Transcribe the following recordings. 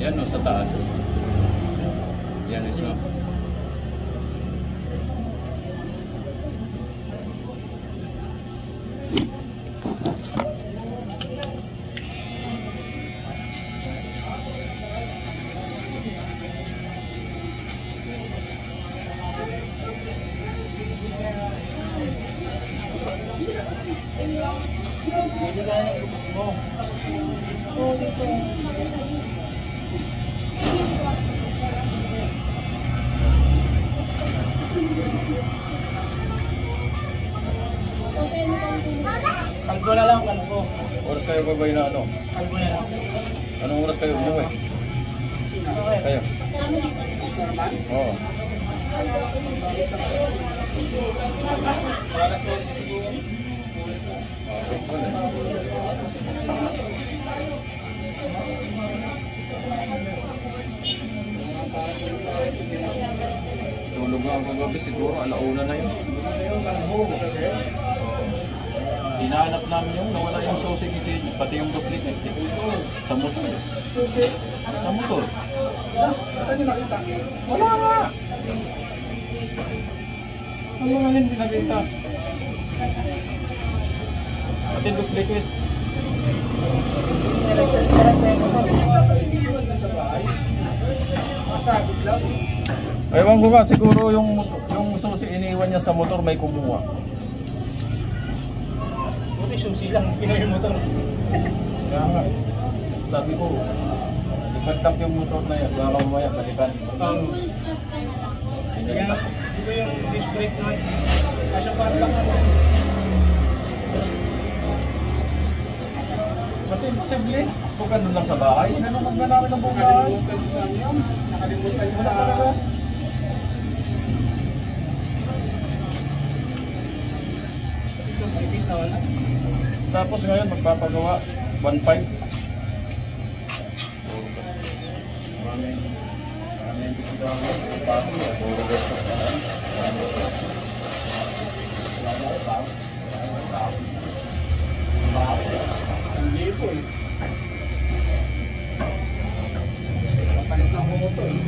Yan o, sa taas. Yan is no. Kalbo na lang, kalbo. Oras kayo ba na ano? Kalbo na lang. Anong oras kayo umuwi? Kayo? Oo. Alas 11 siguro. Tulog nga ang gabi siguro, alauna na yun. Hinahanap namin yung nawala yung susi ni Sid, pati yung duplicate sa motor. Susi. Sa motor. Saan yung nakita? Wala nga! Ano nga hindi nakita? Pati duplicate. Sa bahay. Masagit lang. Ewan ko nga, siguro yung susi iniwan niya sa motor may kumuha. Buti susi lang, kinuha yung motor. Kaya nga, sabi ko, ipadtap yung motor na yan, baka mamaya balikan. Kaya, ito yung disc brake na. Kasi parang lang ako. Kasi imposible, kung ganun lang sa bahay, inanamag na namin ang buong bahay. Nakalimutan niyo sa inyo. Nakalimutan niyo sa... Ito, may na wala. Tapos ngayon, magpapagawa, 1.5. Ang lipo eh. Kapalit ng motor eh.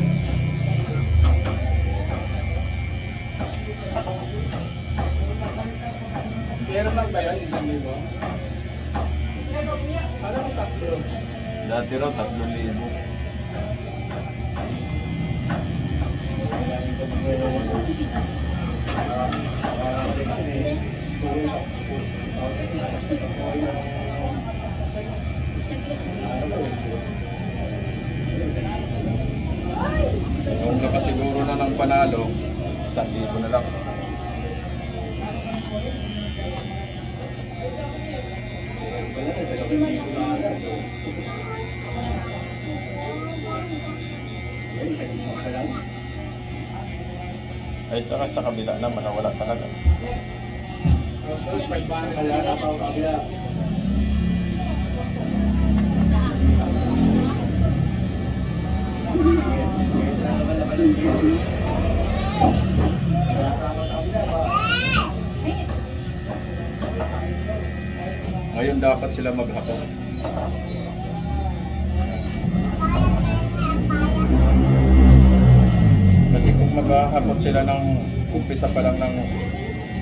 Pero lang ba yan, 1,000? Parang tatlo. Dati raw, 3,000. Kung nakasiguro na ng panalo, 1,000 na lang. Ay, saka sa kabila naman, wala talaga. So, 5 bands wala na pa kabila. Ngayon dapat sila maghapon. Kasi kung maghahapon sila ng umpisa pa lang ng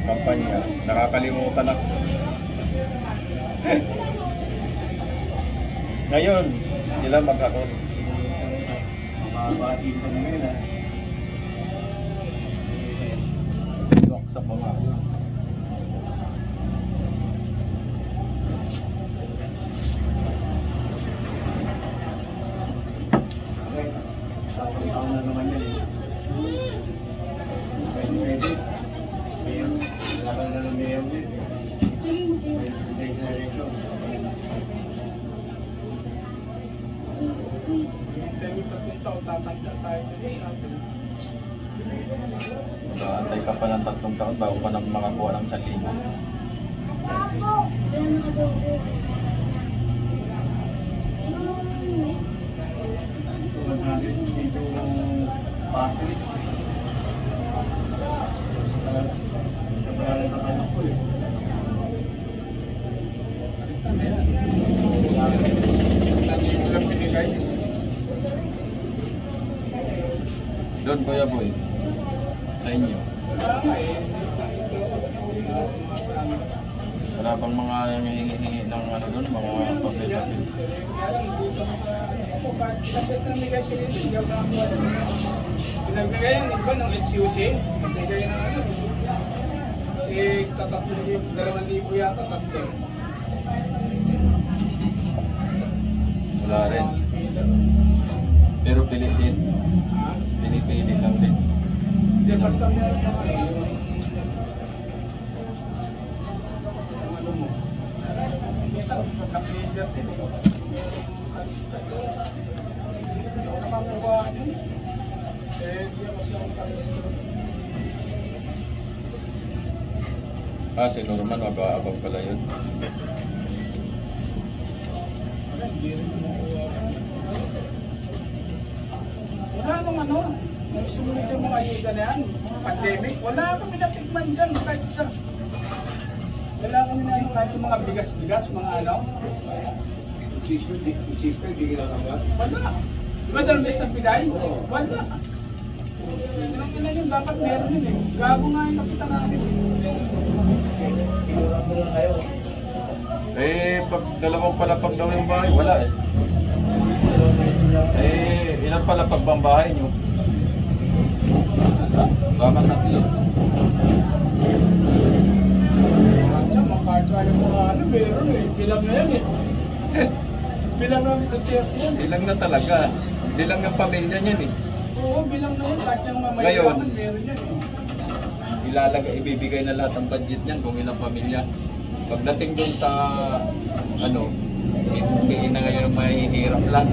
kampanya, nakakalimutan na. Ngayon, sila maghapon. Mababati pa na ngayon ha. Sa pamahal. Taon na naman yan eh. Pwede. Mayor. Laban na ng mayor din. Pwede generation. Tayo tatlong taon, tatanda tayo din sa atin. Antay ka pa ng 3 taon bago ka nang makakuha ng 1,000. Tulad natin dito Patrick. Sa pangalan ng anak ko eh. Baliktad na yan. Nandito lang pinigay. Doon, Kuya Boy. Sa inyo. Wala nga eh. Ito, mga sa ano. Wala bang mga hihingi ng ano doon, mga papel? Kaya lang, dito ka sa ano. Ako, kahit ilang beses na namigay sila ito, hindi ako nakakuha doon. Pinagbigay yan, iba ng HUC. Nagbigay ng ano. Eh, tatatlo, 2,000 yata, tatlo. Wala rin. Pero pilit din. Pinipilit lang din. Hindi, basta meron yung ano, yung ano mo. Minsan, naka-feeder din eh. Yung kalista. Hindi ako nakakuha yun. Eh, hindi ako siya ang kalista. Si Norman, mababang pala yun. Hindi rin kumukuha. Wala nung ano, nung sumunod yung mga ayuda na yan, pandemic, wala kami natikman dyan, kahit isa. Wala kami na ano, kahit yung mga bigas-bigas, mga ano. Hindi ginagawa. Wala. Di ba dalawang beses nagbigay? Wala. Tinang ina yun, dapat meron yun eh. Gago nga yung nakita namin. Sinurang mo lang kayo. Pag dalawang palapag daw yung bahay, wala eh. Ilan palapag bang bahay nyo? Baka tatlo. Ano, makakaya yung mga ano, meron eh. Bilang na yan eh. Bilang namin sa tiyak yan. Ilang na talaga. Ilang ng pamilya niyan eh. Oo, bilang na yan. Kahit yung Ngayon, mamayaman, meron yan eh. Ibibigay na lahat ng budget niyan kung ilang pamilya. Pagdating dun sa ano, hindi na ngayon mahihirap lang.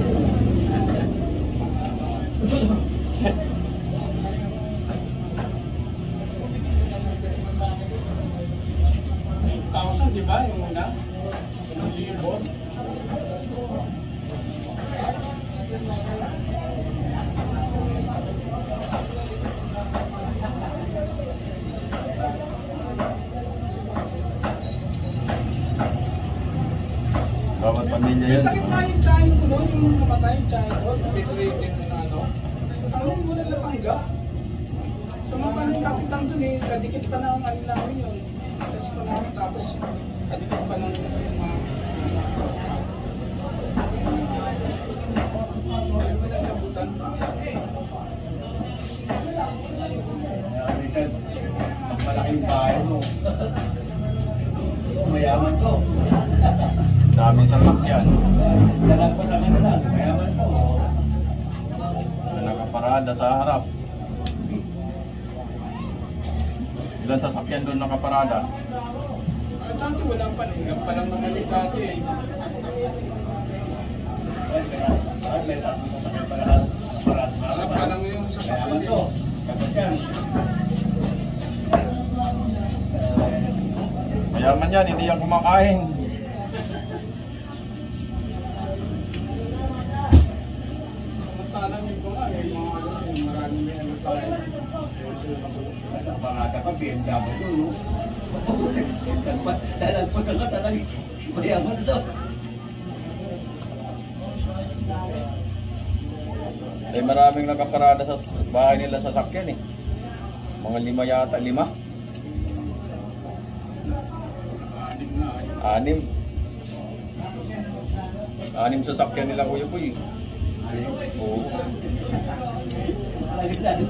Thousand, di ba? Yung una? Yung libo. Bawat pamilya May yan. sakit nga yung tiyan ko noon, yung namatay yung tiyan ko, bedridden na ano. Ano yung muna napangga? So mga paano yung kapitan dun eh, kadikit pa na ang ano namin yun. Touch pa namin tapos kadikit pa ng mga nasa kapatid. Ayun ko lang nabutan. Minsan, ang malaking bahay mo. Mayaman to. Daming sasakyan Dalag pa lang ano lang. Mayaman to. na nakaparada sa harap. Ilan sasakyan doon nakaparada? Ay, dati wala pa, ilang pa lang naman yung dati eh. Saan may tatlo sa kanya para Isa pa lang yung sasakyan mayaman to. Kapag yan. Mayaman yan, hindi yan kumakain. Samantalang yung ko nga, yung mga ano, yung maraming may ano tayo. Ang pangata ka, BMW, no? Dalag pa ka talaga. Mayaman to. Maraming nakaparada sa bahay nila sa sasakyan eh. Mga 5 yata, 5? Anim nga eh. 6 sasakyan nila Kuya Boy. Oo. Anim nga yun.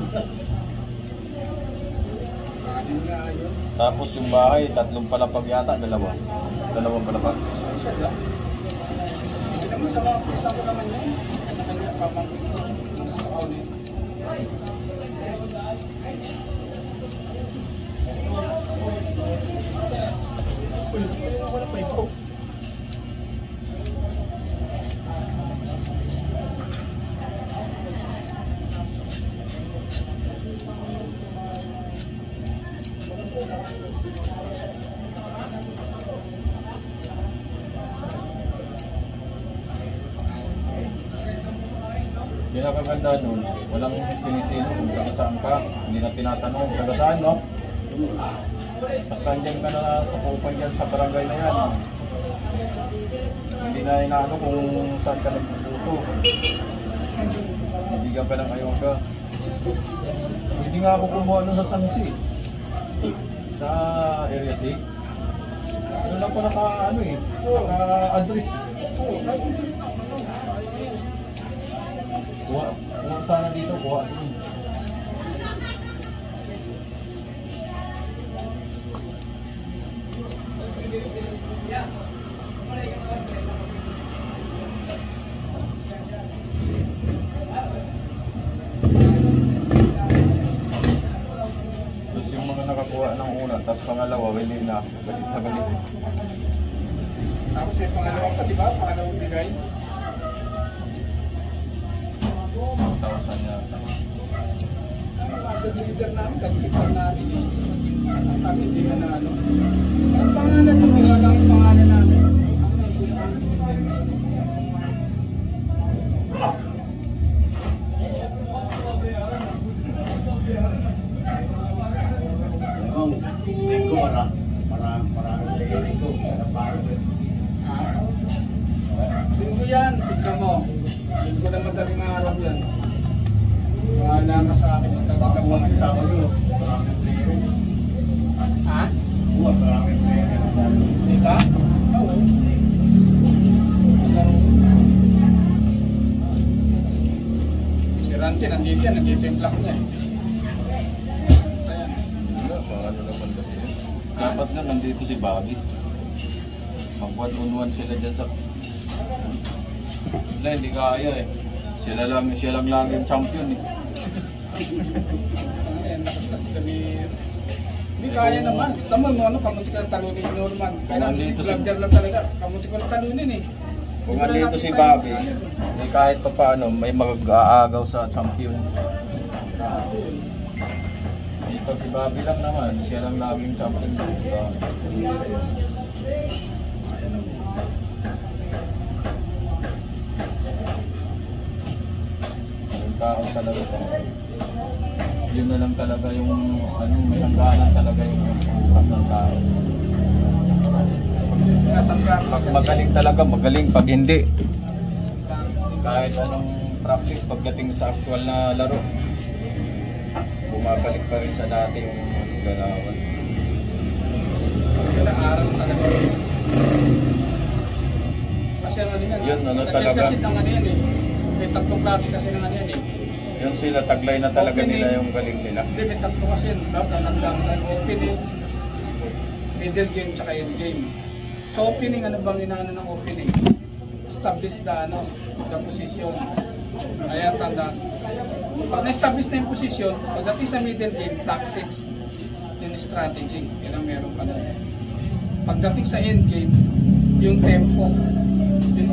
Tapos yung bahay, 3 palapag yata, 2. 2 palapag. Isa lang. Hindi naman sa mga pisa ko naman yan. Kanya-kanya papangkin ko. Mas ako na yun. Uy, wala pa ito. Pinakaganda nun, walang sinisino kung taga saan ka, hindi na tinatanong taga saan, no? Basta andyan ka na sa kupal yan sa barangay na yan. Hindi na inaano kung saan ka nagpuputo. Bibigyan ka ng ayuda. Hindi nga ako kumuha nun sa San Jose. Sa Area C. Ano lang pa naka-ano eh. Naka-address. Oo, kahit hindi rin ako, kaya yun. Kuha sana dito, kuha dun. Tapos yung mga nakakuha ng una, tapos pangalawa, hindi na. Balik na balik. Tapos may pangalawang pa, di ba? Pangalawang bigay. 1,000 yata. Ang pagka-deliver namin, kagkipan namin. Ang kami, hindi na ano. Ang pangalan yung nilalang yung pangalan namin. Ang nagulong ang Ang linggo, maraming linggo. Linggo yan, tignan mo. Linggo na madaling araw yan. Wala ka sa akin, magkakagawa Ang ka tao yun, maraming linggo. Ha? Maraming linggo. Dita? Oo. Si Randy, nandito yan, nandito yung block niya eh. Ayan. Ano naman kasi yun. Dapat nga nandito si Bobby. Mag-1-on-1 sila dyan sa... Wala, hindi kaya eh. Siya lang lagi yung champion eh. Ayan, lakas kasi kami. Hindi kaya naman. Tama mo, ano, kamuti ka talunin ni Norman. Kaya Nandito si- vlogger lang talaga. Kamuti ko lang talunin eh. Kung andito si Bobby, eh kahit pa paano, may mag-aagaw sa champion. Eh, pag si Bobby lang naman, siya lang laging champion. Diba? Yung tao talaga to. Yun na lang talaga yung ano, may hangganan talaga yung utak ng tao. Nasang practice Pag kasi. magaling talaga, magaling. Pag hindi, Practice din. kahit anong practice pagdating sa actual na laro, bumabalik pa rin sa dati yung galawan. Araw talaga. Kasi ano yan. Yun, ano sa chess talaga. kasi ng ano yan eh. May tatlong klase kasi ng ano yan eh. Yung sila, taglay na talaga nila yung galing nila. Hindi, may tatlo kasi yun. Nanandang opening, middle game, tsaka end game. So opening, ano bang inaano ng opening? Establish the position. Ayan, tandaan. Pag na-establish na yung position, pagdating sa middle game, tactics, yung strategy, yun ang meron ka na. Pagdating sa end game, yung tempo. Yung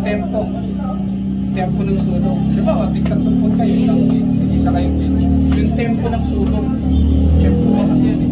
tempo ng sulong. Di ba, tig-tatlong kayo, isang game, isa kayong game. Yung tempo ng sulong. Tempo kasi yan eh.